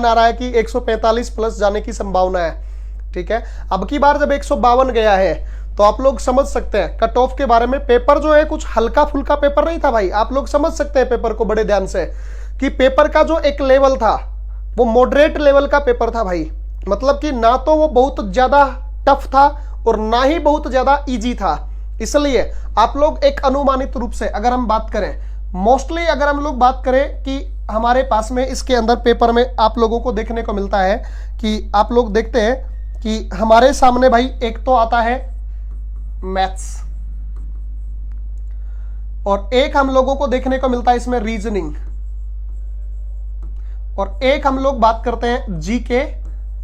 आ रहा है कि 145 प्लस जाने की संभावना है। ठीक है, अब की बार जब 152 गया है तो आप लोग समझ सकते हैं कट ऑफ के बारे में। पेपर जो है कुछ हल्का फुल्का पेपर नहीं था भाई, आप लोग समझ सकते हैं पेपर को बड़े ध्यान से कि पेपर का जो एक लेवल था वो मॉडरेट लेवल का पेपर था भाई। मतलब कि ना तो वो बहुत ज्यादा टफ था और ना ही बहुत ज्यादा इजी था। इसलिए आप लोग एक अनुमानित रूप से अगर हम बात करें, मोस्टली अगर हम लोग बात करें कि हमारे पास में इसके अंदर पेपर में आप लोगों को देखने को मिलता है कि आप लोग देखते हैं कि हमारे सामने भाई एक तो आता है मैथ्स और एक हम लोगों को देखने को मिलता है इसमें रीजनिंग और एक हम लोग बात करते हैं जीके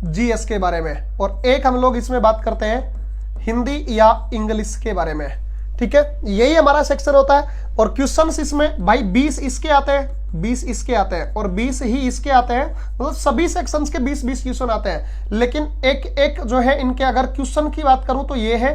जीएस के बारे में और एक हम लोग इसमें बात करते हैं हिंदी या इंग्लिश के बारे में। ठीक है, यही हमारा सेक्शन होता है और क्वेश्चंस इसमें भाई 20 इसके आते हैं, 20 इसके आते हैं और 20 ही इसके आते हैं। मतलब सभी सेक्शंस के 20-20 क्वेश्चन आते हैं, लेकिन एक एक जो है इनके अगर क्वेश्चन की बात करूं तो ये है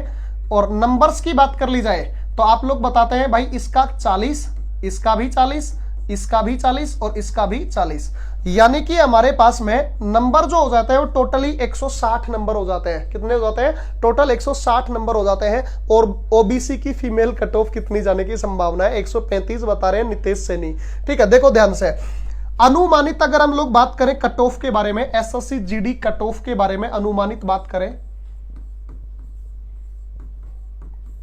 और नंबर्स की बात कर ली जाए तो आप लोग बताते हैं भाई इसका 40, इसका भी 40, इसका भी 40 और इसका भी 40, यानी कि हमारे पास में नंबर जो हो जाते हैं वो टोटली 160 नंबर हो जाते हैं। कितने हो जाते हैं? टोटल 160 नंबर हो जाते हैं। और ओबीसी की फीमेल कट ऑफ कितनी जाने की संभावना है? 135 बता रहे हैं नितेश सैनी। ठीक है, देखो ध्यान से, अनुमानित अगर हम लोग बात करें कट ऑफ के बारे में, एसएससी जीडी कट ऑफ के बारे में अनुमानित बात करें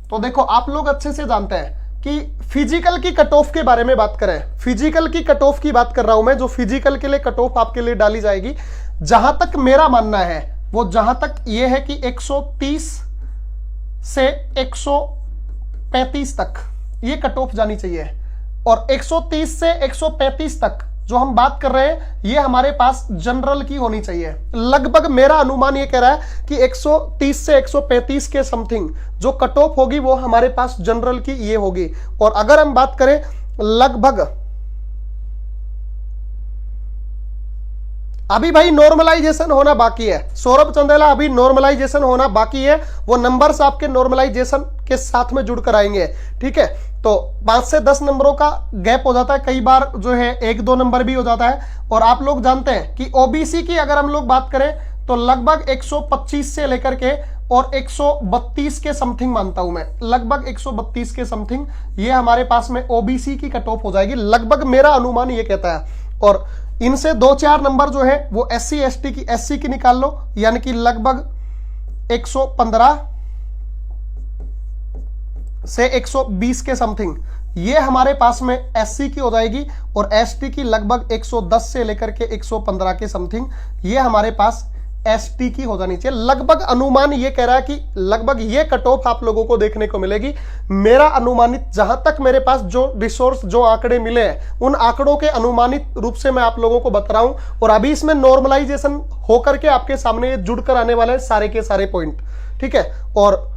तो देखो आप लोग अच्छे से जानते हैं कि फिजिकल की कट ऑफ के बारे में बात करें, फिजिकल की कट ऑफ की बात कर रहा हूं मैं, जो फिजिकल के लिए कट ऑफ आपके लिए डाली जाएगी, जहां तक मेरा मानना है वो जहां तक ये है कि 130 से 135 तक ये कट ऑफ जानी चाहिए और 130 से 135 तक जो हम बात कर रहे हैं ये हमारे पास जनरल की होनी चाहिए। लगभग मेरा अनुमान ये कह रहा है कि 130 से 135 के समथिंग जो कट ऑफ होगी वो हमारे पास जनरल की ये होगी। और अगर हम बात करें लगभग अभी भाई नॉर्मलाइजेशन होना बाकी है, सौरभ चंदेला अभी नॉर्मलाइजेशन होना बाकी है, वो नंबर्स आपके नॉर्मलाइजेशन के साथ में जुड़कर आएंगे। ठीक है, तो 5 से 10 नंबरों का गैप हो जाता है, कई बार जो है 1-2 नंबर भी हो जाता है। और आप लोग जानते हैं कि ओबीसी की अगर हम लोग बात करें तो लगभग 125 से लेकर के और 132 के समथिंग मानता हूं मैं, लगभग 132 के समथिंग ये हमारे पास में ओबीसी की कट ऑफ हो जाएगी, लगभग मेरा अनुमान ये कहता है। और इनसे 2-4 नंबर जो है वो एससी एसटी की, एससी की निकाल लो, यानी कि लगभग 115 से 120 के समथिंग ये हमारे पास में एससी की हो जाएगी और एसटी की लगभग 110 से लेकर के 115 के समथिंग ये हमारे पास एसटी की हो जानी चाहिए। लगभग अनुमान ये कह रहा है कि लगभग ये कट ऑफ आप लोगों को देखने को मिलेगी। मेरा अनुमानित, जहां तक मेरे पास जो रिसोर्स, जो आंकड़े मिले हैं उन आंकड़ों के अनुमानित रूप से मैं आप लोगों को बता रहा हूं और अभी इसमें नॉर्मलाइजेशन होकर के आपके सामने जुड़कर आने वाले हैं सारे के सारे पॉइंट। ठीक है, और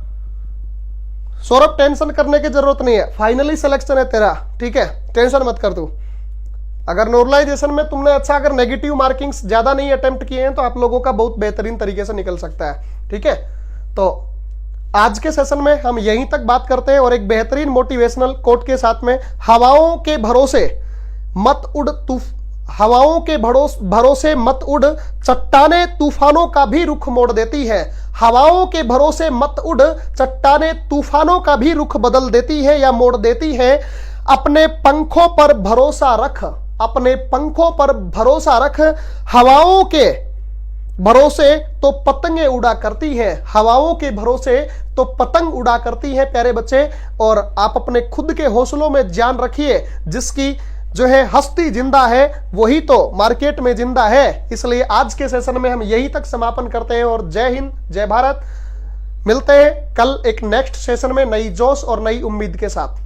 सौरभ टेंशन करने की जरूरत नहीं है, फाइनली सिलेक्शन है तेरा। ठीक है, टेंशन मत कर तू। अगर नॉर्मलाइजेशन में तुमने अच्छा, अगर नेगेटिव मार्किंग्स ज्यादा नहीं अटेम्प्ट किए हैं तो आप लोगों का बहुत बेहतरीन तरीके से निकल सकता है। ठीक है, तो आज के सेशन में हम यहीं तक बात करते हैं और एक बेहतरीन मोटिवेशनल कोट के साथ में, हवाओं के भरोसे मत उड़, हवाओं के भरोसे मत उड़, चट्टाने तूफानों का भी रुख मोड़ देती है। हवाओं के भरोसे मत उड़, चट्टाने तूफानों का भी रुख बदल देती है या मोड़ देती है। अपने पंखों पर भरोसा रख, अपने पंखों पर भरोसा रख, हवाओं के भरोसे तो पतंगे उड़ा करती है, हवाओं के भरोसे तो पतंग उड़ा करती है प्यारे बच्चे। और आप अपने खुद के हौसलों में जान रखिए, जिसकी जो है हस्ती जिंदा है वही तो मार्केट में जिंदा है। इसलिए आज के सेशन में हम यही तक समापन करते हैं और जय हिंद, जय भारत। मिलते हैं कल एक नेक्स्ट सेशन में नई जोश और नई उम्मीद के साथ।